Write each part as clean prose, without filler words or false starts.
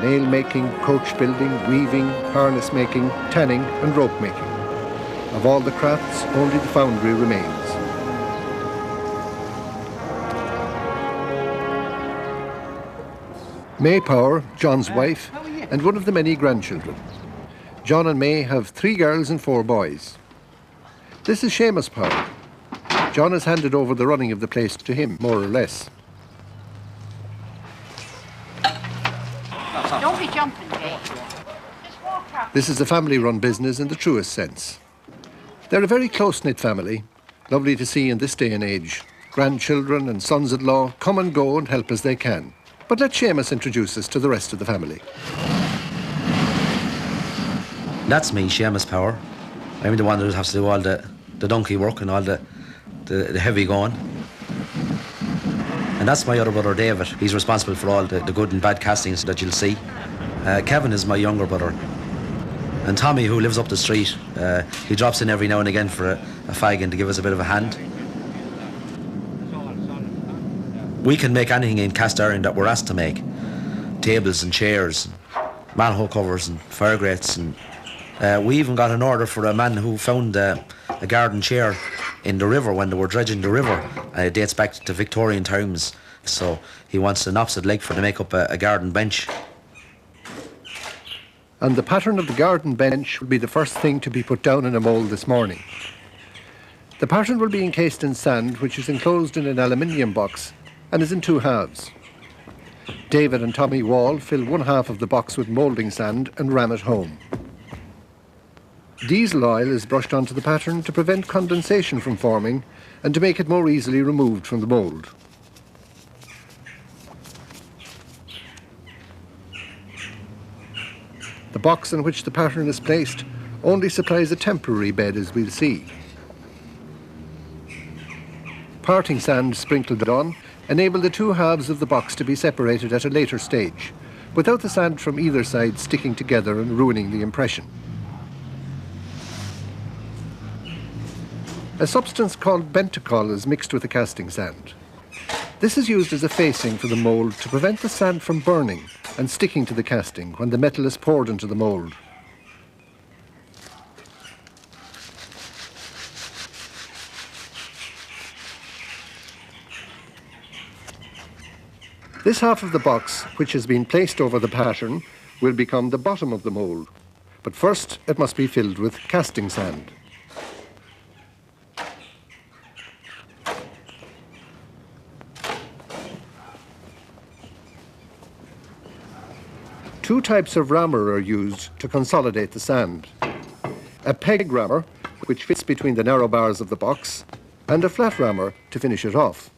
nail making, coach building, weaving, harness making, tanning and rope making. Of all the crafts, only the foundry remains. May Power, John's wife, and one of the many grandchildren. John and May have 3 girls and 4 boys. This is Seamus Power. John has handed over the running of the place to him, more or less. Don't be jumping, May. This is a family-run business in the truest sense. They're a very close-knit family, lovely to see in this day and age. Grandchildren and sons-in-law come and go and help as they can. But let Seamus introduce us to the rest of the family. That's me, Seamus Power. I'm the one that has to do all the donkey work and all the heavy going. And that's my other brother, David. He's responsible for all the good and bad castings that you'll see. Kevin is my younger brother. And Tommy, who lives up the street, he drops in every now and again for a fag and to give us a bit of a hand. We can make anything in cast iron that we're asked to make. Tables and chairs, manhole covers and fire grates. And we even got an order for a man who found a garden chair in the river when they were dredging the river. It dates back to Victorian times. So he wants an opposite leg for to make up a garden bench. And the pattern of the garden bench will be the first thing to be put down in a mould this morning. The pattern will be encased in sand, which is enclosed in an aluminium box and is in 2 halves. David and Tommy Wall fill 1 half of the box with moulding sand and ram it home. Diesel oil is brushed onto the pattern to prevent condensation from forming and to make it more easily removed from the mould. The box in which the pattern is placed only supplies a temporary bed, as we'll see. Parting sand sprinkled on enable the 2 halves of the box to be separated at a later stage, without the sand from either side sticking together and ruining the impression. A substance called bentacol is mixed with the casting sand. This is used as a facing for the mould to prevent the sand from burning and sticking to the casting when the metal is poured into the mould. This half of the box, which has been placed over the pattern, will become the bottom of the mould. But first it must be filled with casting sand. Two types of rammer are used to consolidate the sand. A peg rammer, which fits between the narrow bars of the box, and a flat rammer to finish it off.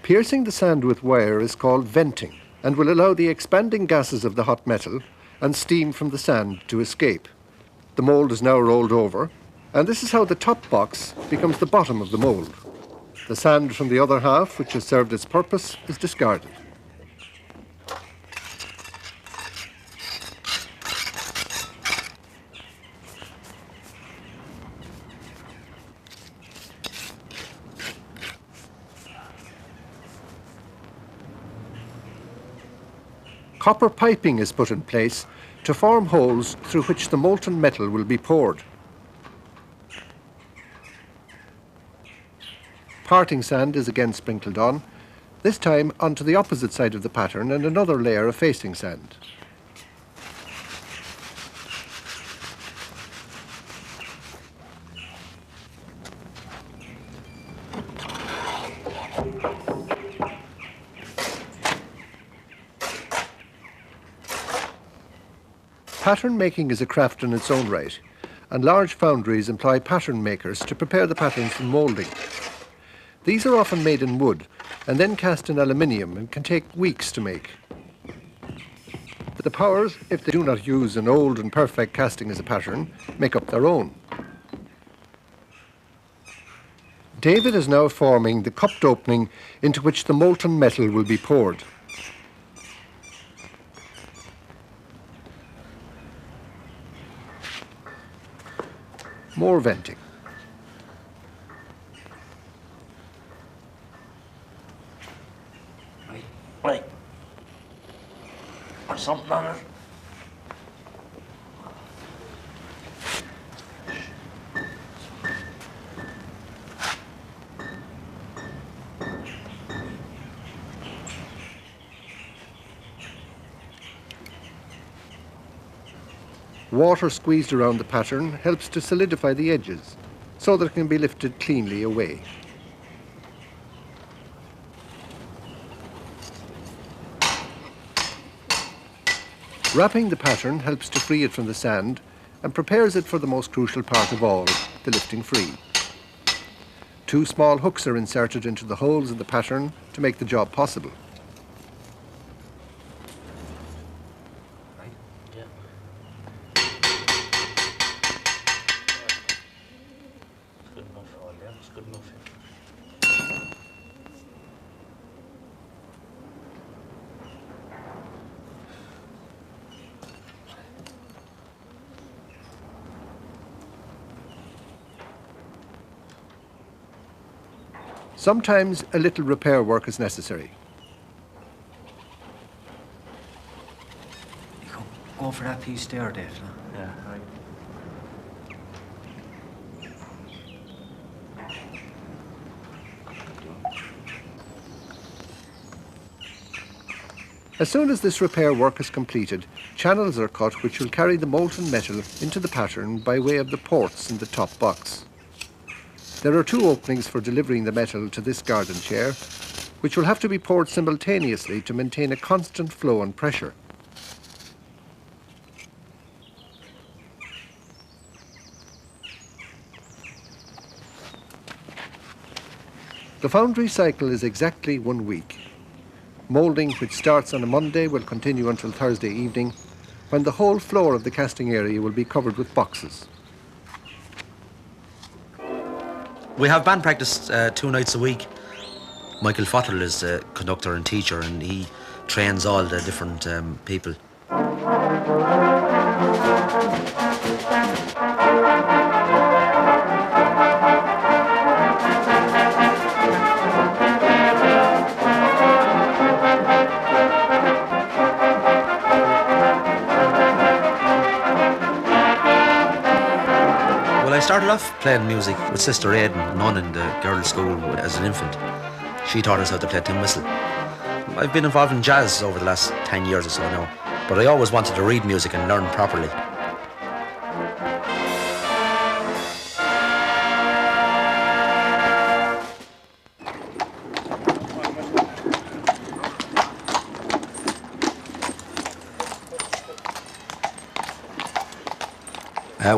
Piercing the sand with wire is called venting and will allow the expanding gases of the hot metal and steam from the sand to escape. The mould is now rolled over, and this is how the top box becomes the bottom of the mould. The sand from the other half, which has served its purpose, is discarded. Copper piping is put in place to form holes through which the molten metal will be poured. Parting sand is again sprinkled on, this time onto the opposite side of the pattern and another layer of facing sand. Pattern making is a craft in its own right, and large foundries employ pattern makers to prepare the patterns for moulding. These are often made in wood and then cast in aluminium and can take weeks to make. The Powers, if they do not use an old and perfect casting as a pattern, make up their own. David is now forming the cupped opening into which the molten metal will be poured. more venting. Right. Or something on it. Water squeezed around the pattern helps to solidify the edges so that it can be lifted cleanly away. Wrapping the pattern helps to free it from the sand and prepares it for the most crucial part of all, the lifting free. 2 small hooks are inserted into the holes in the pattern to make the job possible. Sometimes a little repair work is necessary. Go for that piece there, Dave. Yeah, right. As soon as this repair work is completed, channels are cut which will carry the molten metal into the pattern by way of the ports in the top box. There are 2 openings for delivering the metal to this garden chair, which will have to be poured simultaneously to maintain a constant flow and pressure. The foundry cycle is exactly 1 week. Moulding, which starts on a Monday, will continue until Thursday evening, when the whole floor of the casting area will be covered with boxes. We have band practice 2 nights a week. Michael Fotterl is a conductor and teacher, and he trains all the different people. Well, I started off playing music with Sister Aidan, nun in the girls' school as an infant. She taught us how to play tin whistle. I've been involved in jazz over the last 10 years or so now, but I always wanted to read music and learn properly.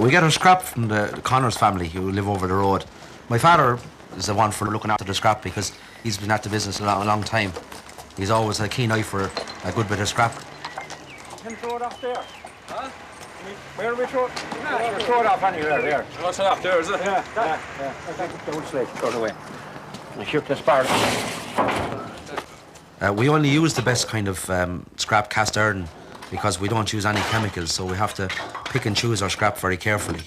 We get our scrap from the Connors family who live over the road. My father is the one for looking after the scrap because he's been at the business a long time. He's always had a keen eye for a good bit of scrap. Can throw it off there? Huh? Where are we throw it? Yeah, throw it off anywhere there. Oh, it's off there, is it? Yeah. I think don't slate, throw it away. And shoot the spark. We only use the best kind of scrap cast iron because we don't use any chemicals, so we have to pick and choose our scrap very carefully.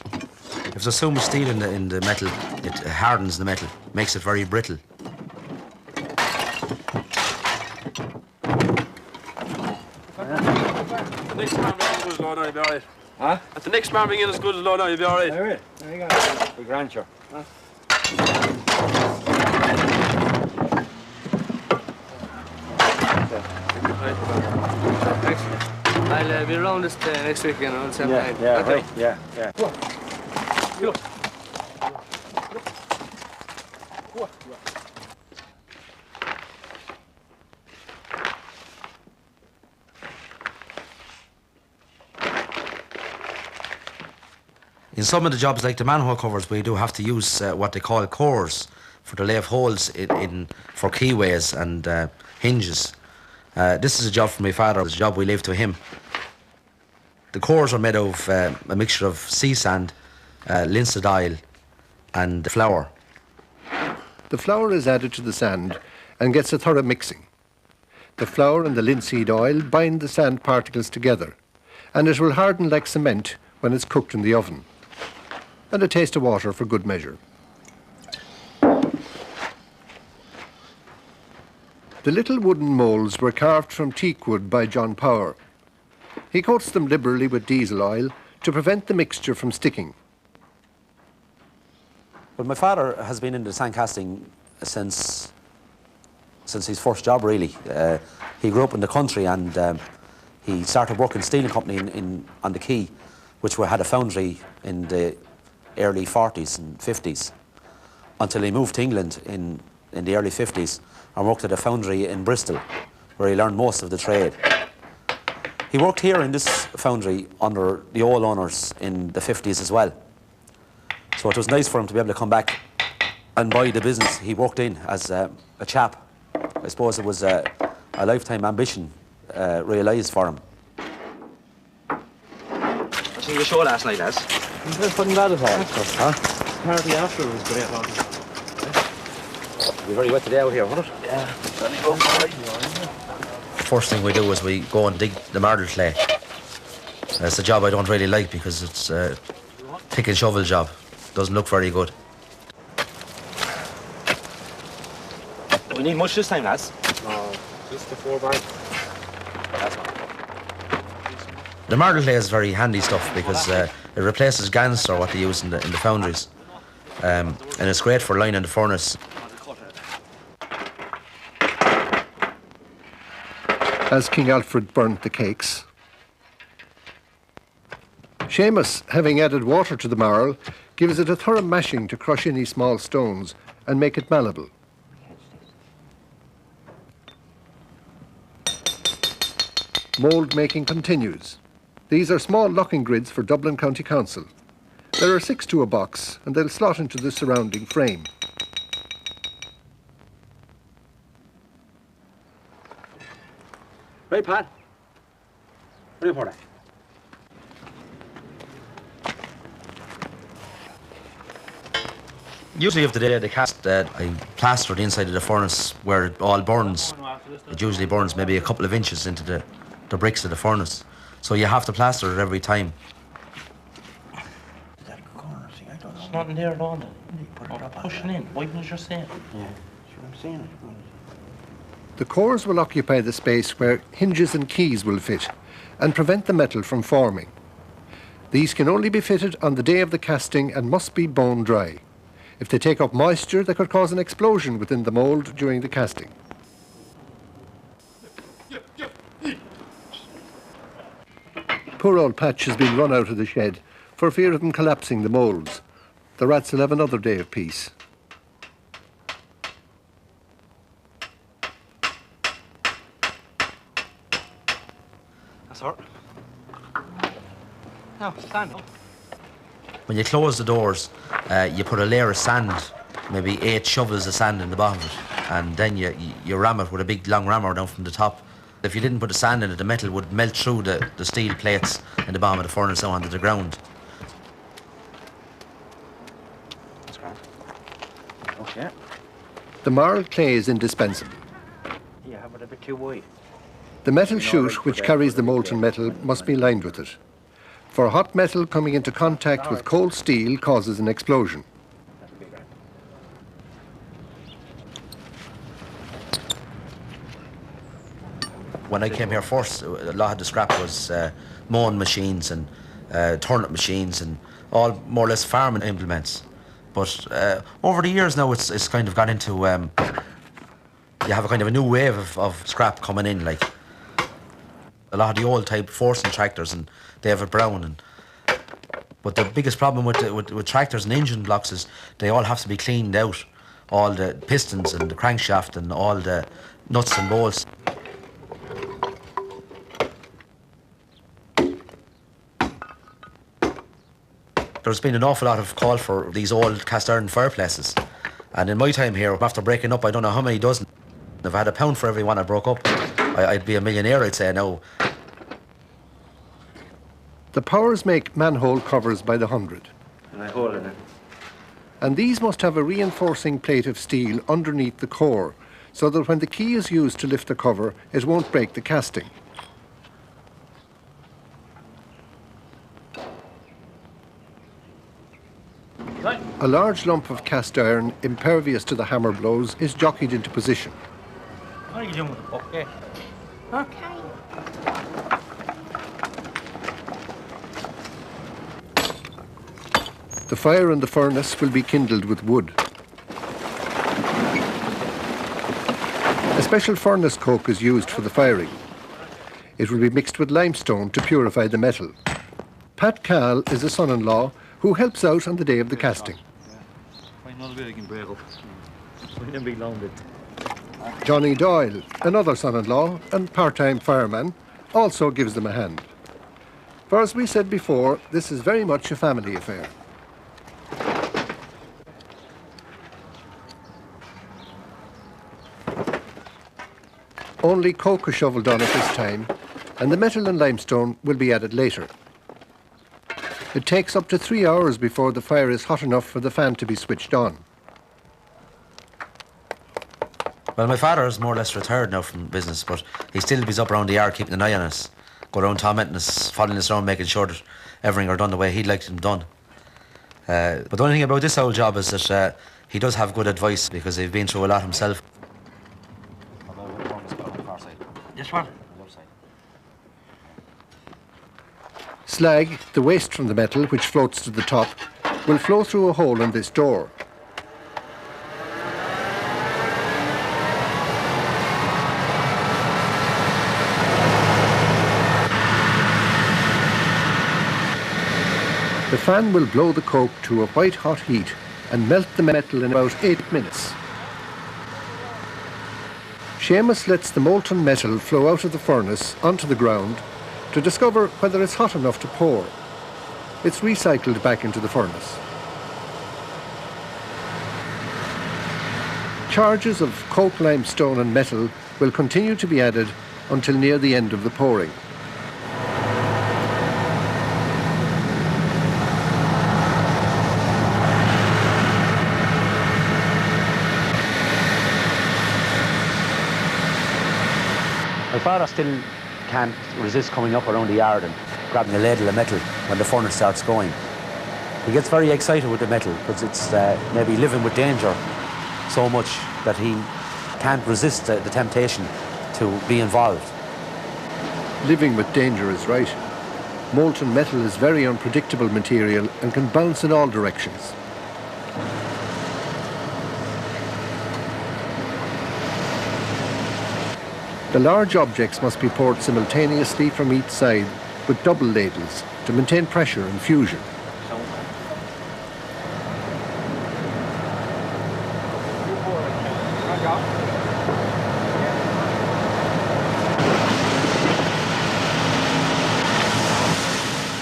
If there's so much steel in the metal, it hardens the metal, makes it very brittle. The next man being as good as Lord, I'll be alright. Huh? At the next man being as good as Lord, I'll be alright. There you go. The grandeur. Huh? Excellent. I'll be around this next weekend around the same time. Right. Yeah. Go on. Go. In some of the jobs, like the manhole covers, we do have to use what they call cores for the lay of holes for keyways and hinges. This is a job for my father. It's a job we leave to him. The cores are made of a mixture of sea sand, linseed oil, and flour. The flour is added to the sand and gets a thorough mixing. The flour and the linseed oil bind the sand particles together, and it will harden like cement when it's cooked in the oven. and a taste of water for good measure. The little wooden moulds were carved from teak wood by John Power. He coats them liberally with diesel oil to prevent the mixture from sticking. Well, my father has been into sandcasting since his first job, really. He grew up in the country and he started working steel company on the quay, which had a foundry in the early 40s and 50s, until he moved to England in the early 50s and worked at a foundry in Bristol, where he learned most of the trade. He worked here in this foundry under the old owners in the 50s as well. So it was nice for him to be able to come back and buy the business he worked in as a chap. I suppose it was a lifetime ambition realised for him. I seen your show last night, lads. It wasn't bad at all. Huh? Party after was great, man. It'll be very wet today out here, won't it? Yeah. Go for it. First thing we do is we go and dig the marble clay. It's a job I don't really like because it's a pick and shovel job. Doesn't look very good. Do we need much this time, lads? No, just the 4 bag. The marble clay is very handy stuff because it replaces gans, or what they use in the foundries. And it's great for lining the furnace. As King Alfred burnt the cakes. Seamus, having added water to the marl, gives it a thorough mashing to crush any small stones and make it malleable. Mould making continues. These are small locking grids for Dublin County Council. There are 6 to a box, and they'll slot into the surrounding frame. Right, Pat. Ready for that? Usually of the day they cast, I plaster the inside of the furnace where it all burns. It usually burns maybe a couple of inches into the bricks of the furnace. So you have to plaster it every time. There's nothing there at all. I'm pushing in. Why didn't you just say it? Yeah, sure, I'm saying it. The cores will occupy the space where hinges and keys will fit and prevent the metal from forming. These can only be fitted on the day of the casting and must be bone dry. If they take up moisture, they could cause an explosion within the mould during the casting. Poor old Patch has been run out of the shed for fear of them collapsing the moulds. The rats will have another day of peace. That's all. Now, stand up. When you close the doors, you put a layer of sand, maybe 8 shovels of sand in the bottom of it, and then you ram it with a big long rammer down from the top. If you didn't put the sand in it, the metal would melt through the steel plates in the bottom of the furnace down onto the ground. That's grand. Okay. The marl clay is indispensable. Yeah, but a bit too wide. The metal chute which carries the molten metal must be lined with it. For hot metal coming into contact with cold steel causes an explosion. When I came here first, a lot of the scrap was mowing machines and turnip machines and all more or less farming implements. But over the years now, it's kind of got into you have a kind of a new wave of scrap coming in, like a lot of the old type forcing tractors and David Brown. But the biggest problem with tractors and engine blocks is they all have to be cleaned out, all the pistons and the crankshaft and all the nuts and bolts. There's been an awful lot of call for these old cast iron fireplaces. And in my time here, after breaking up, I don't know how many dozen. If I had £1 for every one I broke up, I'd be a millionaire, I'd say now. The Powers make manhole covers by the 100. And I hold it in. And these must have a reinforcing plate of steel underneath the core, so that when the key is used to lift the cover, it won't break the casting. A large lump of cast iron, impervious to the hammer blows, is jockeyed into position. What are you doing with the book there? The fire in the furnace will be kindled with wood. A special furnace coke is used for the firing. It will be mixed with limestone to purify the metal. Pat Cahill is a son-in-law who helps out on the day of the casting. Johnny Doyle, another son-in-law and part-time fireman, also gives them a hand. For as we said before, this is very much a family affair. Only coke is shovelled on at this time, and the metal and limestone will be added later. It takes up to 3 hours before the fire is hot enough for the fan to be switched on. Well, my father is more or less retired now from business, but he still be up around the yard keeping an eye on us, go around tormenting us, following us around, making sure that everything are done the way he'd like them done. But the only thing about this whole job is that he does have good advice because he's been through a lot himself. This one? Slag, the waste from the metal which floats to the top, will flow through a hole in this door. The fan will blow the coke to a white hot heat and melt the metal in about 8 minutes. Seamus lets the molten metal flow out of the furnace onto the ground to discover whether it's hot enough to pour. It's recycled back into the furnace. Charges of coke, limestone and metal will continue to be added until near the end of the pouring. My father still can't resist coming up around the yard and grabbing a ladle of metal when the furnace starts going. He gets very excited with the metal because it's maybe living with danger so much that he can't resist the temptation to be involved. Living with danger is right. Molten metal is very unpredictable material and can bounce in all directions. The large objects must be poured simultaneously from each side with double ladles to maintain pressure and fusion.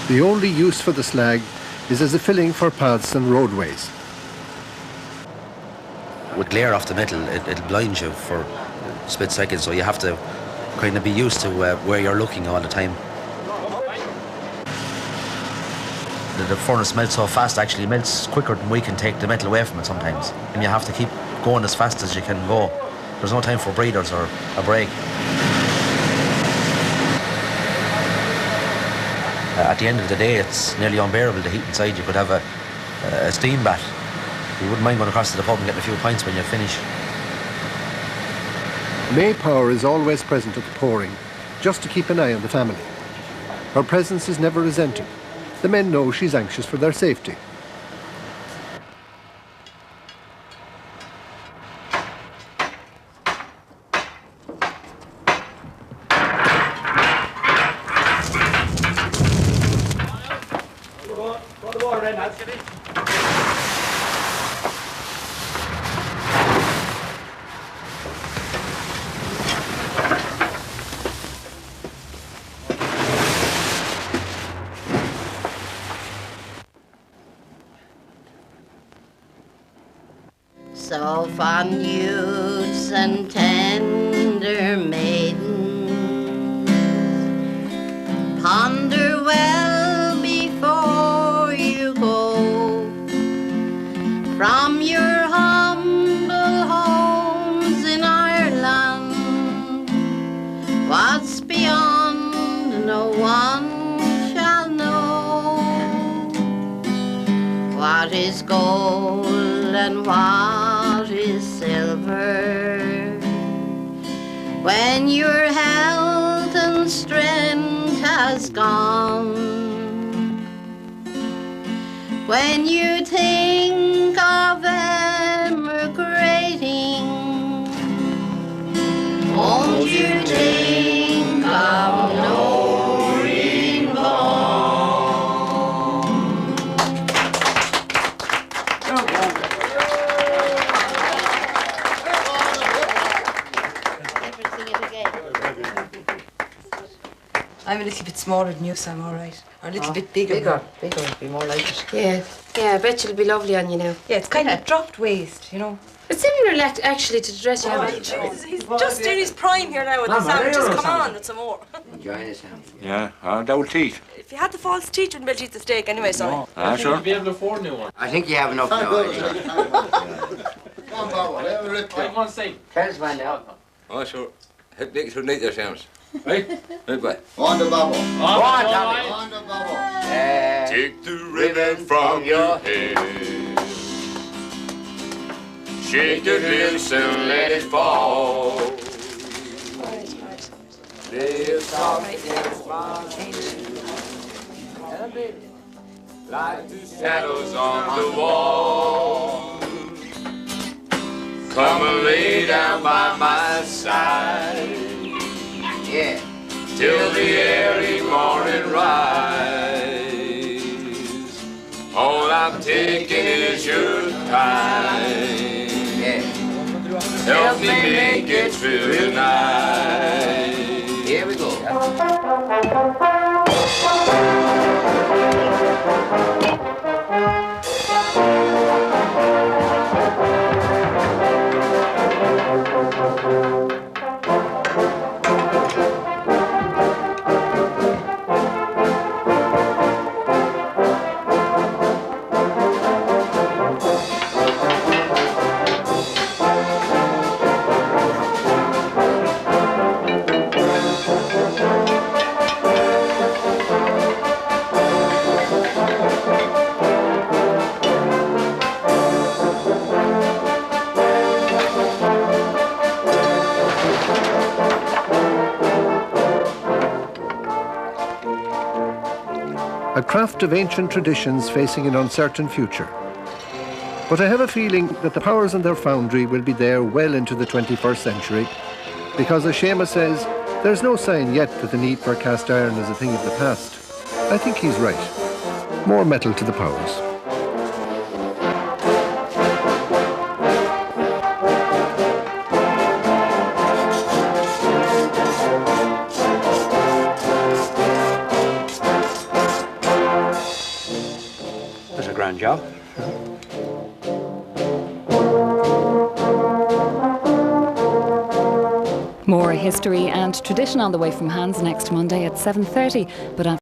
The only use for the slag is as a filling for paths and roadways. With glare off the metal, it'll blind you for a split second, so you have to kind of be used to where you're looking all the time. The furnace melts so fast, actually it melts quicker than we can take the metal away from it sometimes. And you have to keep going as fast as you can go. There's no time for breathers or a break. At the end of the day, it's nearly unbearable, the heat inside. You could have a steam bath. You wouldn't mind going across to the pub and getting a few pints when you finish. May Power is always present at the pouring, just to keep an eye on the family. Her presence is never resented. The men know she's anxious for their safety. So fond youths and tender maidens, ponder well before you go from your humble homes in Ireland. What's beyond no one shall know. What what is gold and what is silver. When your health and strength has gone, when you think of emigrating, won't you think of Noreen Vaughan? Sing it again. I'm a little bit smaller than you, so I'm all right. Or a little bit bigger. Bigger would be more like it. Yeah. Yeah, I bet you'll be lovely on you now. Yeah, it's kind of dropped waist, you know. It's similar actually to the dress you have. He's just in his prime here now with the sandwiches. Come on, with some more. Enjoying his hand. Yeah, double teeth. If you had the false teeth, you wouldn't be able to eat the steak anyway, sorry. Sure. You'll be able to afford a new one. I think you have enough now. I'm on sing. Thanks, man, now. Oh, sure. Hit Nick to need your shams. Right? Right, boy. On the bubble. on, Tommy. On the bubble. Take the ribbon from your head. Shake your lips and let it fall. Live softly and smile. Like the shadows on the wall. Come and lay down by my side. Yeah. Till the early morning rise. All I'm taking is your time. Yeah. Help me make it through the night. Here we go. A craft of ancient traditions facing an uncertain future. But I have a feeling that the powers in their foundry will be there well into the 21st century, because as Seamus says, there's no sign yet that the need for cast iron is a thing of the past. I think he's right. More metal to the powers. That's a grand job. More history and tradition on the way from Hans next Monday at 7:30. But